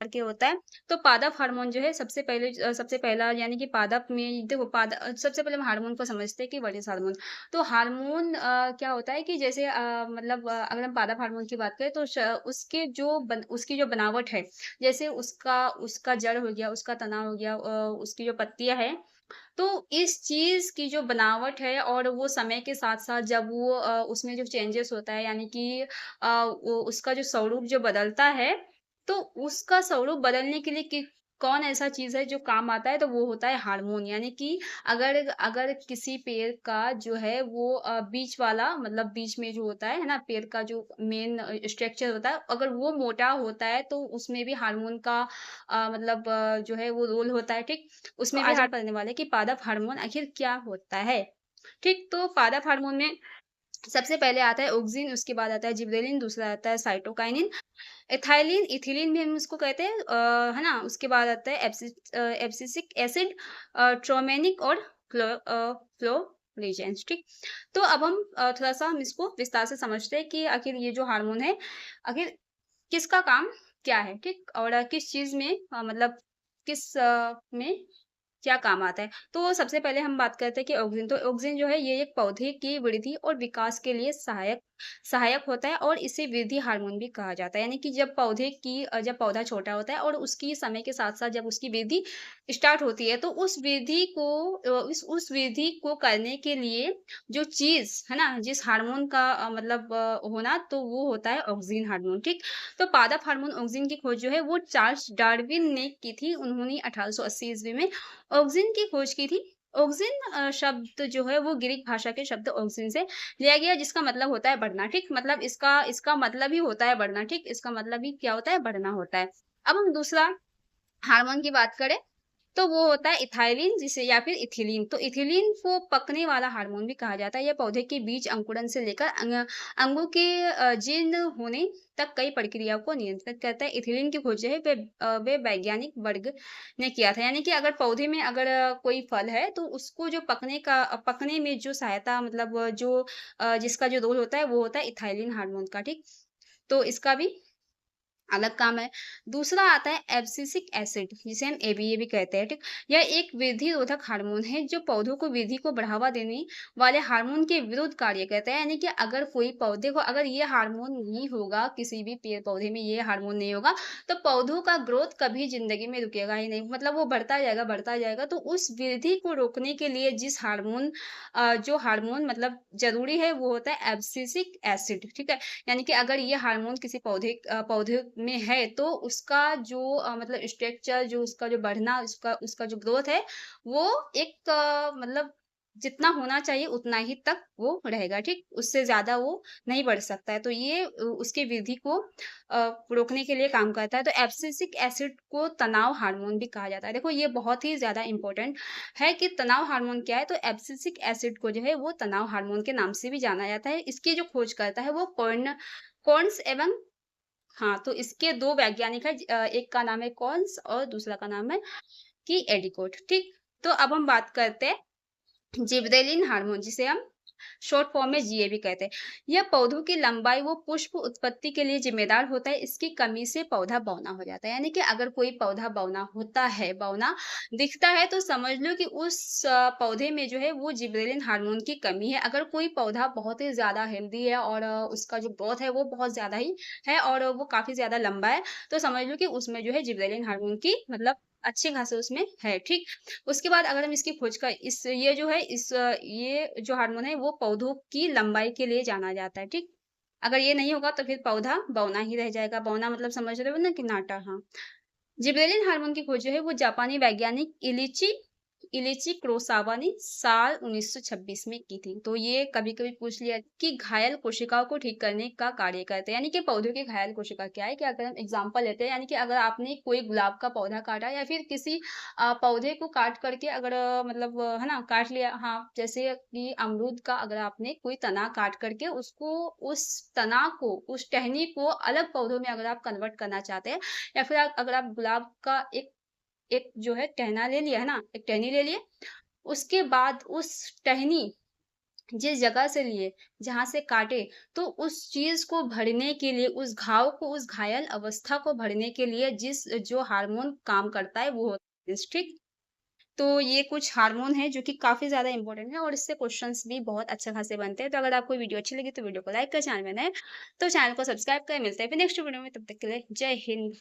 करके होता है। तो पादप हार्मोन जो है सबसे पहला यानी कि पादप में देखो सबसे पहले हम हार्मोन को समझते हैं कि व्हाट इज़ हार्मोन। तो हार्मोन क्या होता है कि जैसे अगर हम पादप हार्मोन की बात करें तो उसकी जो बनावट है, जैसे उसका उसका जड़ हो गया, उसका तना हो गया, उसकी जो पत्तियाँ हैं, तो इस चीज़ की जो बनावट है और वो समय के साथ-साथ जब उसमें जो चेंजेस होता है यानी कि वो उसका जो स्वरूप जो बदलता है, तो उसका स्वरूप बदलने के लिए कि कौन ऐसा चीज़ है जो काम आता है, तो वो होता है हार्मोन। यानी कि अगर अगर किसी पेड़ का जो है वो बीच वाला मतलब बीच में जो होता है ना? पेड़ का जो मेन स्ट्रक्चर होता है, अगर वो मोटा होता है तो उसमें भी हार्मोन का जो है वो रोल होता है, ठीक? तो उसमें भी आज हम पढ़ने वाले कि पादप हार्मोन आखिर क्या होता है? ठीक, तो पादप हार्मोन में सबसे पहले आता है ऑक्सिन, उसके बाद आता है जिबरेलिन, दूसरा आता है साइटोकाइनिन, एथिलीन, इथिलीन भी हम इसको कहते हैं है ना? उसके बाद आता है एब्सिसिक एसिड, ट्रोमेनिक और फ्लोरेजेंस, ठीक? तो अब हम थोड़ा-सा हम इसको विस्तार से समझते हैं कि आखिर ये जो हार्मोन है, आखिर किसका काम क्या है, ठीक? और किस चीज़ में में क्या काम आता है? तो सबसे पहले हम बात करते हैं कि ऑक्सिन, तो ऑक्सिन जो है ये एक पौधे की वृद्धि और विकास के लिए सहायक सहायक होता है और इसे वृद्धि हार्मोन भी कहा जाता है। यानी कि जब पौधा छोटा होता है और उसकी समय के साथ-साथ जब उसकी वृद्धि स्टार्ट होती है, तो उस वृद्धि को करने के लिए जो चीज़, है ना? जिस हार्मोन का होना तो वो होता है ऑक्सिन हार्मोन, ठीक? तो पादप हार्मोन ऑक्सिन की खोज जो है वो चार्ल्स डार्विन ने की थी। उन्होंने 1880 ईस्वी में ऑक्सिन की खोज की थी। ऑक्सिन शब्द जो है वो ग्रीक भाषा के शब्द ऑक्सिन से लिया गया जिसका मतलब होता है बढ़ना, ठीक? मतलब इसका इसका मतलब ही होता है बढ़ना, ठीक? इसका मतलब ही क्या होता है? बढ़ना होता है। अब हम दूसरा हार्मोन की बात करें तो वो होता है इथाइलिन जिसे या फिर इथिलीन। तो इथिलीन को पकने वाला हार्मोन भी कहा जाता है। यह पौधे के बीज अंकुरन से लेकर अंगों के जीर्ण होने तक कई प्रक्रियाओं को नियंत्रित करता है। इथिलीन की खोज जो है वे वैज्ञानिक वर्ग ने किया था। यानी कि अगर पौधे में कोई फल है तो उसको जो पकने में जो सहायता जिसका जो रोल होता है वो होता है इथाइलिन हार्मोन का, ठीक? तो इसका भी अलग काम है। दूसरा आता है एब्सिसिक एसिड जिसे हम एबीए भी कहते हैं, ठीक? यह एक वृद्धि रोधक हार्मोन है जो पौधों को वृद्धि को बढ़ावा देने वाले हार्मोन के विरुद्ध कार्य करता है। यानी कि अगर कोई पौधे को अगर ये हार्मोन नहीं होगा, किसी भी पेड़ पौधे में ये हार्मोन नहीं होगा, तो पौधों का ग्रोथ कभी ज़िंदगी में रुकेगा ही नहीं। मतलब वो बढ़ता जाएगा। तो उस वृद्धि को रोकने के लिए जो हार्मोन मतलब ज़रूरी है वो होता है एब्सिसिक एसिड, ठीक है? यानी कि अगर ये हार्मोन किसी पौधे में है तो उसका स्ट्रक्चर जो उसका जो बढ़ना उसका उसका जो ग्रोथ है वो जितना होना चाहिए उतना ही तक वो रहेगा, ठीक? उससे ज़्यादा वो नहीं बढ़ सकता है। तो ये उसकी वृद्धि को रोकने के लिए काम करता है। तो एब्सिसिक एसिड को तनाव हार्मोन भी कहा जाता है। देखो ये बहुत ही ज़्यादा इम्पोर्टेंट है कि तनाव हार्मोन क्या है? तो एब्सिसिक एसिड को जो है वो तनाव हार्मोन के नाम से भी जाना जाता है। इसकी जो खोज करता है वो कॉर्न्स एवं हाँ, तो इसके 2 वैज्ञानिक हैं एक का नाम है कॉर्न्स और दूसरा का नाम है कि एडिकोट, ठीक? तो अब हम बात करते हैं जिबरेलिन हार्मोन जिसे हम शॉर्ट फॉर्म में जीए भी कहते हैं। यह पौधों की लंबाई व पुष्प उत्पत्ति के लिए जिम्मेदार होता है। इसकी कमी से पौधा बौना हो जाता है। यानी कि अगर कोई पौधा बौना होता है, बौना दिखता है तो समझ लो कि उस पौधे में जो है वो जिबरेलिन हार्मोन की कमी है। अगर कोई पौधा बहुत ही ज़्यादा हेल्दी है और उसका जो ग्रोथ है वो बहुत ज़्यादा ही है और वो काफ़ी ज़्यादा लंबा है, तो समझ लो कि उसमें जो है जिबरेलिन हार्मोन की अच्छी खासी उसमें है, ठीक? उसके बाद अगर हम इसकी खोज का इस ये जो है इस ये जो हार्मोन है वो पौधों की लंबाई के लिए जाना जाता है, ठीक? अगर ये नहीं होगा तो फिर पौधा बौना ही रह जाएगा। बौना मतलब समझ रहे हो ना कि नाटा हाँ। जिबरेलिन हार्मोन की खोज जो है वो जापानी वैज्ञानिक इलिची कुरोसावा ने साल 1926 में की थी। तो ये कभी-कभी पूछ लिया कि घायल कोशिकाओं को ठीक करने का कार्य करते हैं। यानी कि पौधों की घायल कोशिका क्या है कि अगर हम एग्ज़ाम्पल लेते हैं यानी कि अगर आपने कोई गुलाब का पौधा काटा या फिर किसी पौधे को काट करके अगर है ना काट लिया हाँ, जैसे कि अमरूद का अगर आपने कोई तना काट करके उसको उस तना को, उस टहनी को अलग पौधों में अगर आप कन्वर्ट करना चाहते हैं या फिर अगर आप गुलाब का एक एक जो है टहना ले लिया है ना, एक टहनी ले लिए, उसके बाद उस टहनी जिस जगह से लिए, जहाँ से काटे, तो उस चीज़ को भरने के लिए, उस घाव को, उस घायल अवस्था को भरने के लिए जो हार्मोन काम करता है, वो होता है ठीक? तो ये कुछ हार्मोन है जो कि काफ़ी ज़्यादा इम्पोर्टेंट है और इससे क्वेश्चंस भी बहुत अच्छे खासे बनते हैं। तो अगर आपको वीडियो अच्छी लगी तो वीडियो को लाइक करें, चैनल में नए हैं तो चैनल को सब्सक्राइब करें। मिलते हैं फिर नेक्स्ट वीडियो में, तब तक के लिए जय हिंद।